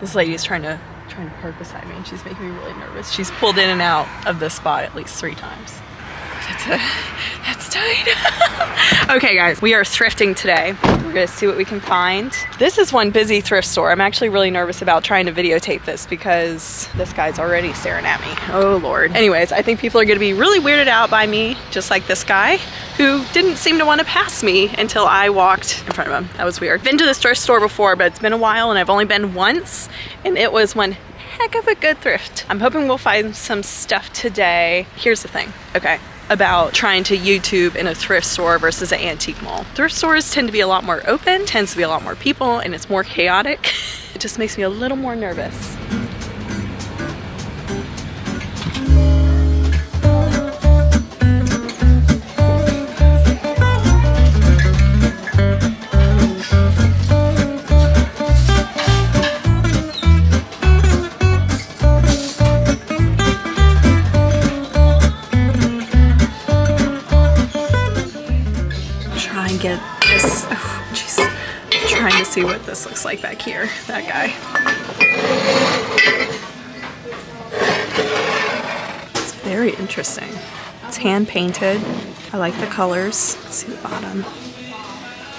This lady's trying to park beside me and she's making me really nervous. She's pulled in and out of this spot at least 3 times. That's tight. Okay guys, we are thrifting today. We're gonna see what we can find. This is one busy thrift store. I'm actually really nervous about trying to videotape this because this guy's already staring at me. Oh Lord. Anyways, I think people are gonna be really weirded out by me, just like this guy who didn't seem to want to pass me until I walked in front of him. That was weird. Been to this thrift store before, but it's been a while and I've only been once, and it was one heck of a good thrift. I'm hoping we'll find some stuff today. Here's the thing, okay, about trying to YouTube in a thrift store versus an antique mall. Thrift stores tend to be a lot more open, tends to be a lot more people, and it's more chaotic. It just makes me a little more nervous. Get this, oh jeez, I'm trying to see what this looks like back here, that guy. It's very interesting. It's hand painted. I like the colors. Let's see the bottom.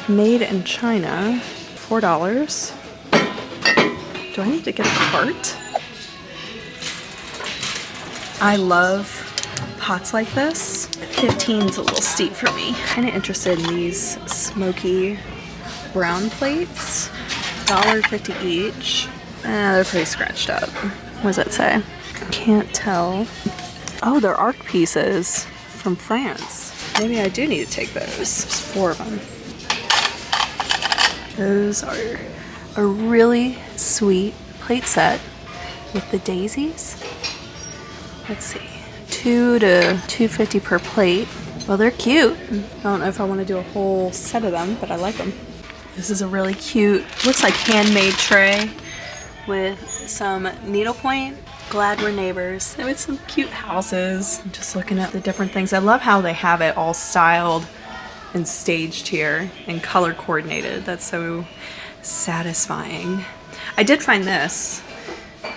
Made in China, $4. Do I need to get a cart? I love pots like this. 15's a little steep for me. Kind of interested in these smoky brown plates. $1.50 each. They're pretty scratched up. What does that say? Can't tell. Oh, they're arc pieces from France. Maybe I do need to take those. There's 4 of them. Those are a really sweet plate set with the daisies. Let's see. $2 to $2.50 per plate. Well, they're cute. I don't know if I want to do a whole set of them, but I like them. This is a really cute, looks like handmade tray with some needlepoint. Glad we're neighbors. And with some cute houses. I'm just looking at the different things. I love how they have it all styled and staged here and color coordinated. That's so satisfying. I did find this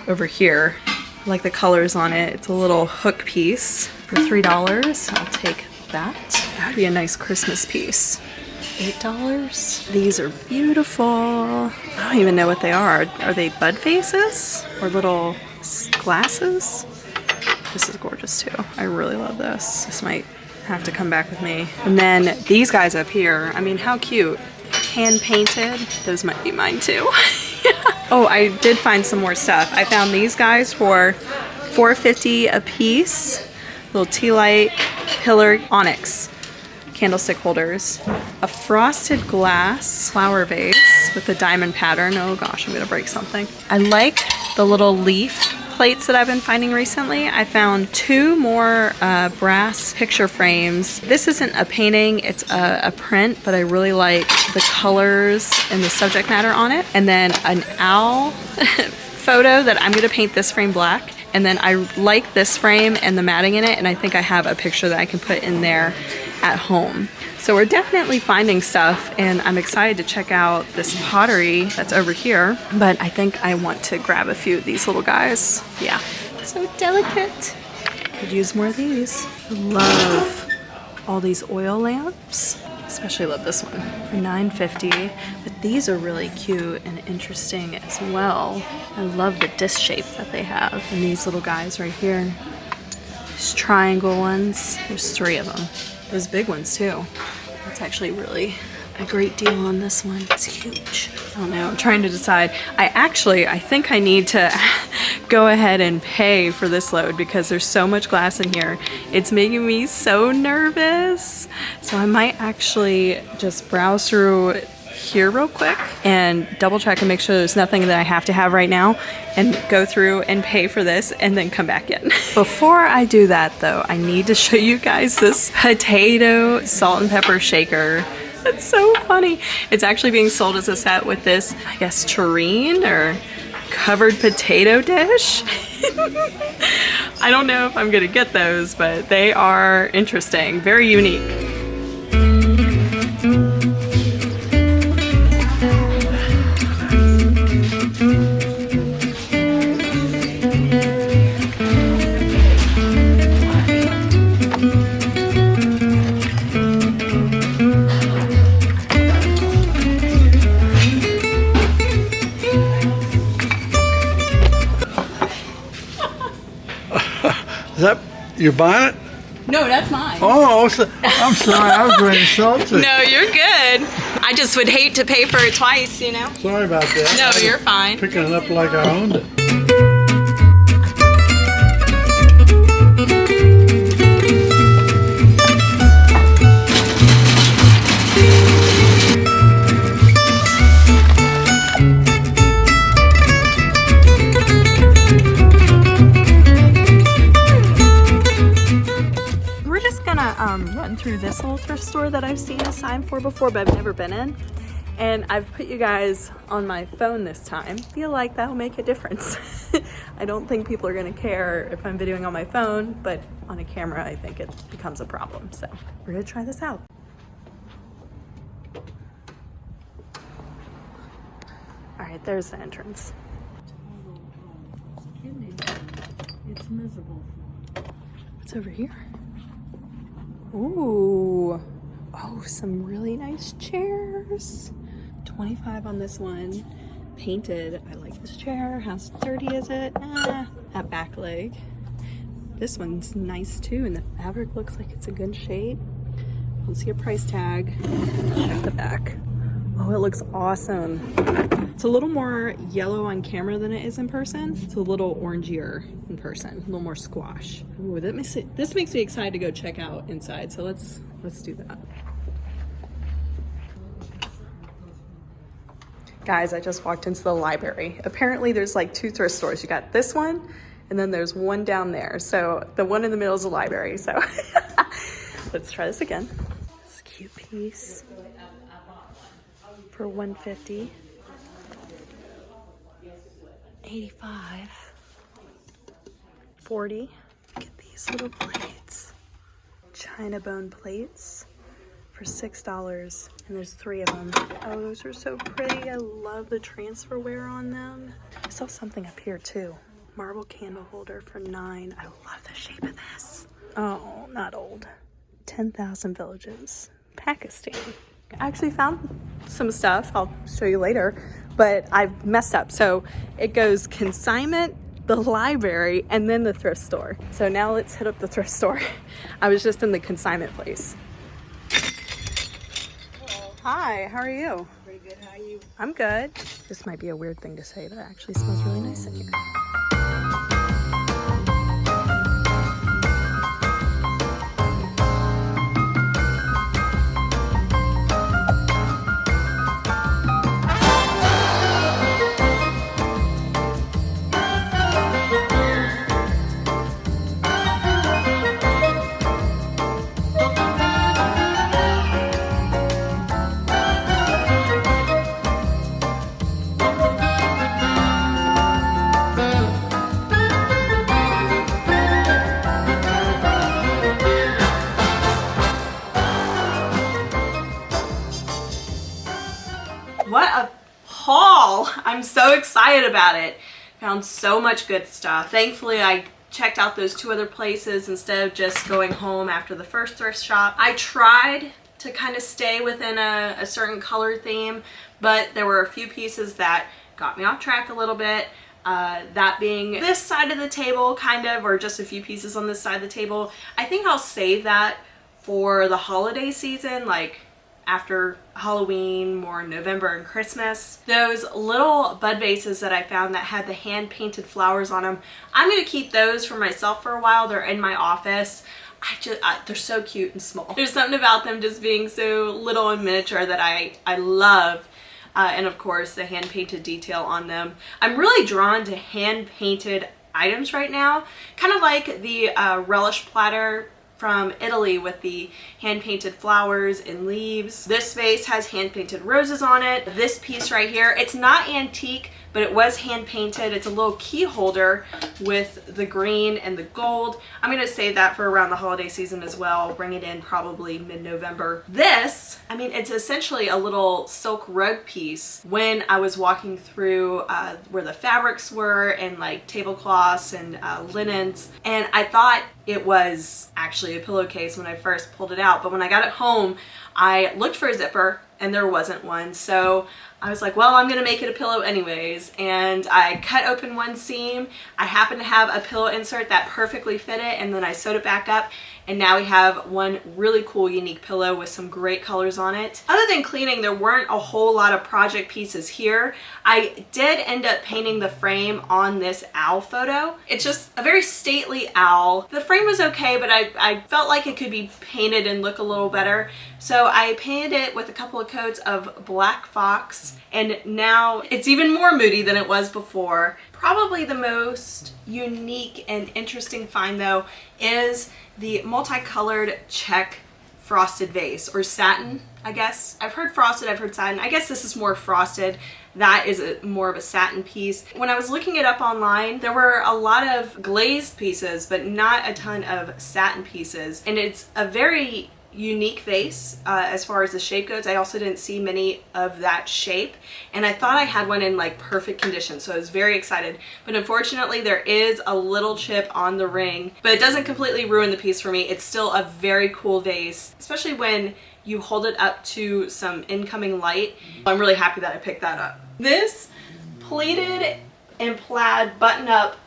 over here. I like the colors on it. It's a little hook piece for $3. I'll take that. That would be a nice Christmas piece. $8. These are beautiful. I don't even know what they are. Are they bud vases or little glasses? This is gorgeous too. I really love this. This might have to come back with me. And then these guys up here, I mean, how cute. Hand painted. Those might be mine too. Oh, I did find some more stuff. I found these guys for $4.50 a piece. Little tea light pillar onyx candlestick holders. A frosted glass flower vase with a diamond pattern. Oh gosh, I'm gonna break something. I like the little leaf plates that I've been finding recently. I found 2 more brass picture frames. This isn't a painting, it's a print, but I really like the colors and the subject matter on it. And then an owl photo that I'm gonna paint this frame black. And then I like this frame and the matting in it, and I think I have a picture that I can put in there at home. So we're definitely finding stuff, and I'm excited to check out this pottery that's over here, but I think I want to grab a few of these little guys. Yeah, so delicate. Could use more of these. I love all these oil lamps. Especially love this one for $9.50, but these are really cute and interesting as well. I love the disc shape that they have. And these little guys right here, these triangle ones, there's 3 of them. Those big ones too. That's actually really a great deal on this one. It's huge. I don't know, I'm trying to decide. I think I need to go ahead and pay for this load because there's so much glass in here. It's making me so nervous. So I might actually just browse through here real quick and double check and make sure there's nothing that I have to have right now and go through and pay for this and then come back in. Before I do that though, I need to show you guys this potato salt and pepper shaker. That's so funny. It's actually being sold as a set with this, I guess, tureen or covered potato dish. I don't know if I'm gonna get those, but they are interesting, very unique. Is that your bonnet? No, that's mine. Oh, I'm sorry. I was ready to sell it. No, you're good. I just would hate to pay for it twice, you know? Sorry about that. No, you're fine. Picking it up like I owned it. Run through this little thrift store that I've seen a sign for before, but I've never been in. And I've put you guys on my phone this time. Feel like that'll make a difference. I don't think people are gonna care if I'm videoing on my phone, but on a camera, I think it becomes a problem. So we're gonna try this out. All right, there's the entrance. It's miserable. What's over here? Ooh, oh, some really nice chairs. 25 on this one, painted. I like this chair. How sturdy is it? That back leg. This one's nice too, and the fabric looks like it's a good shape. I don't see a price tag. Check the back. Oh, it looks awesome. It's a little more yellow on camera than it is in person. It's a little orangier in person, a little more squash. Ooh, this makes me excited to go check out inside. So let's do that. Guys, I just walked into the library. Apparently there's like 2 thrift stores. You got this one, and then there's one down there. So the one in the middle is a library. So let's try this again. This cute piece for $150. 85, 40. Look at these little plates. China bone plates for $6, and there's 3 of them. Oh, those are so pretty. I love the transfer wear on them. I saw something up here too. Marble candle holder for $9. I love the shape of this. Oh, not old. 10,000 villages, Pakistan. I actually found some stuff I'll show you later, but I've messed up. So it goes consignment, the library, and then the thrift store. So now let's hit up the thrift store. I was just in the consignment place. Hello. Hi, how are you? Pretty good. How are you? I'm good. This might be a weird thing to say, but it actually smells really nice in here. What a haul! I'm so excited about it. Found so much good stuff. Thankfully, I checked out those 2 other places instead of just going home after the first thrift shop. I tried to kind of stay within a certain color theme, but there were a few pieces that got me off track a little bit. That being this side of the table, kind of, or just a few pieces on this side of the table. I think I'll save that for the holiday season, like after Halloween, more November and Christmas. Those little bud vases that I found that had the hand painted flowers on them, I'm gonna keep those for myself for a while. They're in my office. They're so cute and small. There's something about them just being so little and miniature that I love. And of course the hand painted detail on them. I'm really drawn to hand painted items right now, kind of like the relish platter from Italy with the hand-painted flowers and leaves. This vase has hand-painted roses on it. This piece right here, it's not antique, but it was hand-painted. It's a little key holder with the green and the gold. I'm gonna save that for around the holiday season as well. I'll bring it in probably mid-November. This, I mean, it's essentially a little silk rug piece. When I was walking through where the fabrics were and like tablecloths and linens, and I thought it was actually a pillowcase when I first pulled it out, but when I got it home, I looked for a zipper and there wasn't one. So I was like, well, I'm gonna make it a pillow anyways. And I cut open one seam. I happened to have a pillow insert that perfectly fit it, and then I sewed it back up. And now we have one really cool, unique pillow with some great colors on it. Other than cleaning, there weren't a whole lot of project pieces here. I did end up painting the frame on this owl photo. It's just a very stately owl. The frame was okay, but I felt like it could be painted and look a little better. So I painted it with a couple of coats of black fox, and now it's even more moody than it was before. Probably the most unique and interesting find though is the multicolored check frosted vase, or satin, I guess. I've heard frosted, I've heard satin. I guess this is more frosted. That is more of a satin piece. When I was looking it up online, there were a lot of glazed pieces, but not a ton of satin pieces. And it's a very unique vase as far as the shape goes. I also didn't see many of that shape, and I thought I had one in like perfect condition, so I was very excited. But unfortunately there is a little chip on the ring, but it doesn't completely ruin the piece for me. It's still a very cool vase, especially when you hold it up to some incoming light. I'm really happy that I picked that up. This pleated and plaid button-up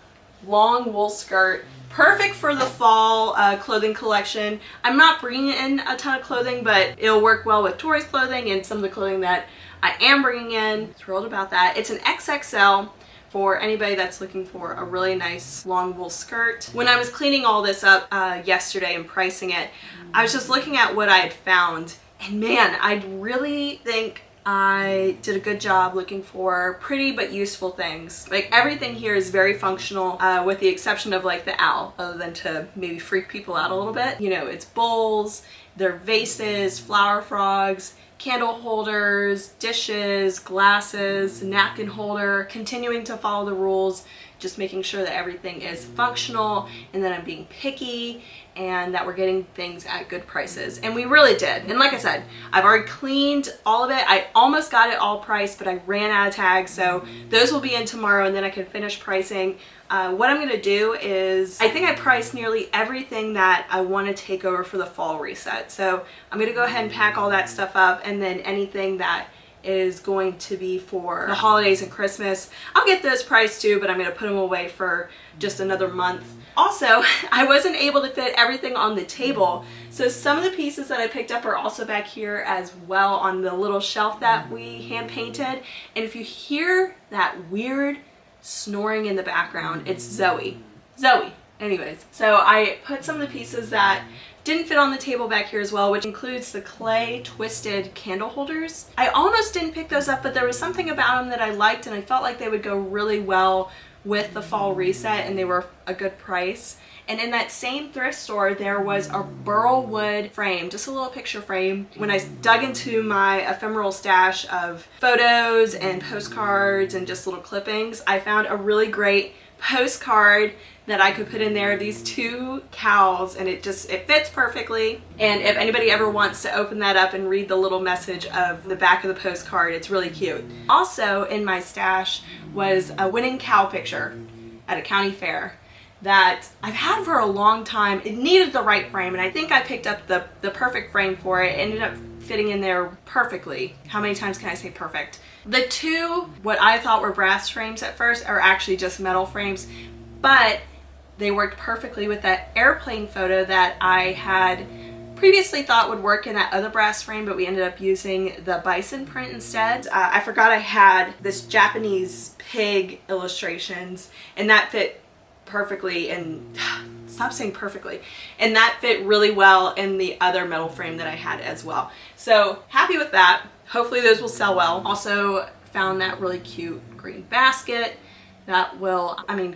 long wool skirt, perfect for the fall clothing collection. I'm not bringing in a ton of clothing, but it'll work well with Tori's clothing and some of the clothing that I am bringing in. Thrilled about that. It's an XXL for anybody that's looking for a really nice long wool skirt. When I was cleaning all this up yesterday and pricing it, I was just looking at what I had found, and man, I really think I did a good job looking for pretty but useful things. Like everything here is very functional with the exception of like the owl, other than to maybe freak people out a little bit. You know, it's bowls, they're vases, flower frogs, candle holders, dishes, glasses, napkin holder, continuing to follow the rules, just making sure that everything is functional and that I'm being picky and that we're getting things at good prices. And we really did. And like I said, I've already cleaned all of it. I almost got it all priced, but I ran out of tags, so those will be in tomorrow, and then I can finish pricing. What I'm gonna do is, I think I priced nearly everything that I want to take over for the fall reset. So I'm gonna go ahead and pack all that stuff up, and then anything that is going to be for the holidays and Christmas, I'll get those priced too, but I'm gonna put them away for just another month. Also, I wasn't able to fit everything on the table, so some of the pieces that I picked up are also back here as well on the little shelf that we hand painted. And if you hear that weird snoring in the background, it's Zoe. Anyways, so I put some of the pieces that didn't fit on the table back here as well, which includes the clay twisted candle holders. I almost didn't pick those up, but there was something about them that I liked, and I felt like they would go really well with the fall reset, and they were a good price. And in that same thrift store, there was a burl wood frame, just a little picture frame. When I dug into my ephemeral stash of photos and postcards and just little clippings, I found a really great postcard that I could put in there, these two cows, and it fits perfectly. And if anybody ever wants to open that up and read the little message of the back of the postcard, it's really cute. Also in my stash was a winning cow picture at a county fair that I've had for a long time. It needed the right frame, and I think I picked up the perfect frame for it. It ended up fitting in there perfectly. How many times can I say perfect? The two, what I thought were brass frames at first, are actually just metal frames, but they worked perfectly with that airplane photo that I had previously thought would work in that other brass frame, but we ended up using the bison print instead. I forgot I had this Japanese pig illustrations, and that fit perfectly, and stop saying perfectly, and that fit really well in the other metal frame that I had as well. So happy with that. Hopefully those will sell well. Also found that really cute green basket that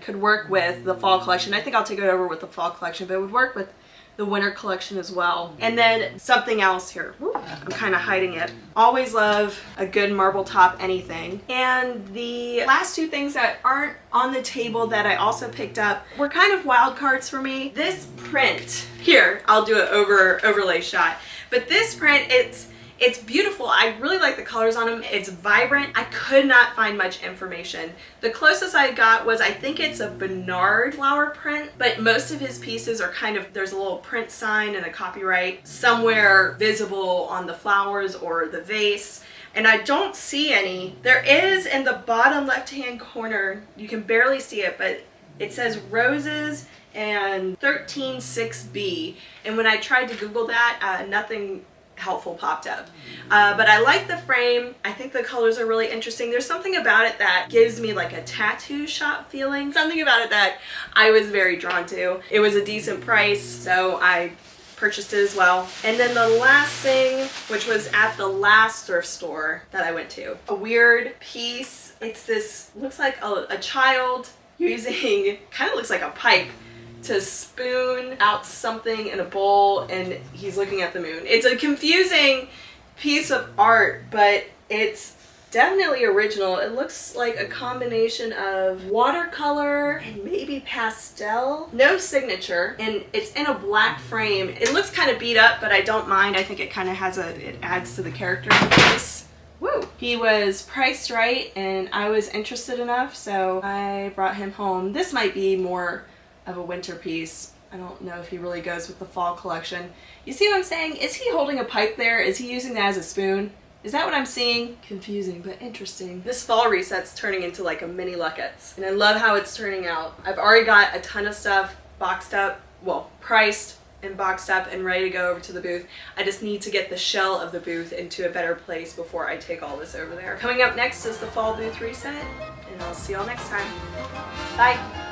could work with the fall collection. I think I'll take it over with the fall collection, but it would work with the winter collection as well. And then something else here. I'm kind of hiding it. Always love a good marble top anything. And the last two things that aren't on the table that I also picked up were kind of wild cards for me. This print here, I'll do an overlay shot, but this print, it's beautiful. I really like the colors on them. It's vibrant. I could not find much information. The closest I got was, I think it's a Bernard flower print, but most of his pieces are kind of, there's a little print sign and a copyright somewhere visible on the flowers or the vase. and I don't see any. There is in the bottom left-hand corner, you can barely see it, but it says roses and 136B. And when I tried to Google that, nothing helpful popped up. But I like the frame. I think the colors are really interesting. There's something about it that gives me like a tattoo shop feeling. Something about it that I was very drawn to. It was a decent price, so I purchased it as well. And then the last thing, which was at the last thrift store that I went to, a weird piece. It's this, looks like a child using, kind of looks like a pipe to spoon out something in a bowl, and he's looking at the moon. It's a confusing piece of art, but it's definitely original. It looks like a combination of watercolor and maybe pastel. No signature, and it's in a black frame. It looks kind of beat up, but I don't mind. I think it kind of has it adds to the character of the piece. Woo! He was priced right, and I was interested enough, so I brought him home. This might be more of a winter piece. I don't know if he really goes with the fall collection. You see what I'm saying? Is he holding a pipe there? Is he using that as a spoon? Is that what I'm seeing? Confusing, but interesting. This fall reset's turning into like a mini Luckett's, and I love how it's turning out. I've already got a ton of stuff boxed up, well, priced and boxed up and ready to go over to the booth. I just need to get the shell of the booth into a better place before I take all this over there. Coming up next is the fall booth reset, and I'll see y'all next time. Bye.